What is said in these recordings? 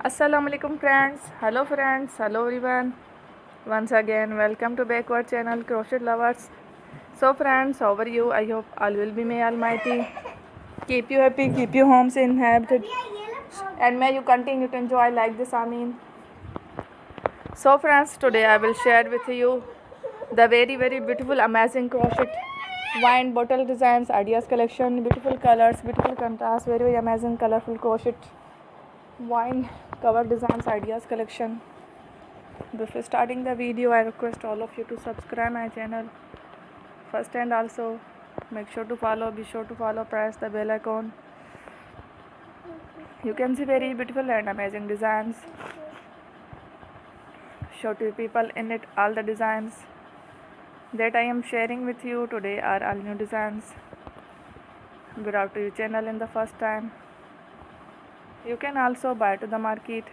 Assalamu alaikum friends. Hello everyone. Once again, welcome to backward channel Crochet Lovers. So friends, how are you? I hope all will be may Almighty keep you happy, keep your homes inhabited, and may you continue to enjoy like this. Amin. So friends, today I will share with you the very beautiful, amazing crochet wine bottle designs, ideas collection, beautiful colors, beautiful contrast, very amazing, colorful crochet wine cover designs ideas collection. Before starting the video, I request all of you to subscribe my channel first, and also make sure to follow, be sure to follow, press the bell icon. You can see very beautiful and amazing designs. Show to people in it. All the designs that I am sharing with you today are all new designs brought to your channel in the first time. You can also buy to the market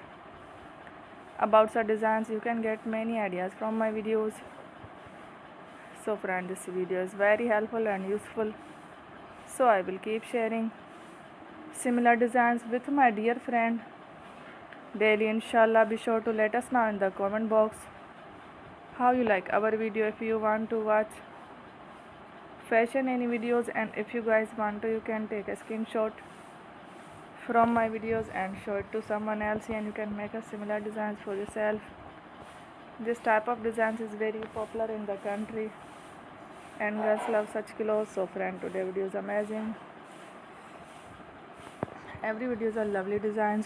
about the designs. You can get many ideas from my videos. So friend, this video is very helpful and useful, so I will keep sharing similar designs with my dear friend daily, inshallah. Be sure to let us know in the comment box how you like our video. If you want to watch fashion any videos, and if you guys want to, you can take a screenshot from my videos and show it to someone else, and you can make a similar designs for yourself. This type of designs is very popular in the country and girls love such clothes. So friend, today video is amazing. Every videos are lovely designs.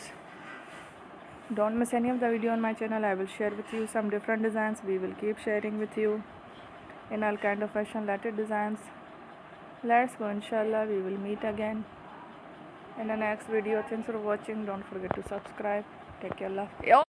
Don't miss any of the video on my channel. I will share with you some different designs. We will keep sharing with you in all kind of fashion related designs. Let's go, inshallah. We will meet again in the next video. Thanks for watching. Don't forget to subscribe. Take care. Love. Yo.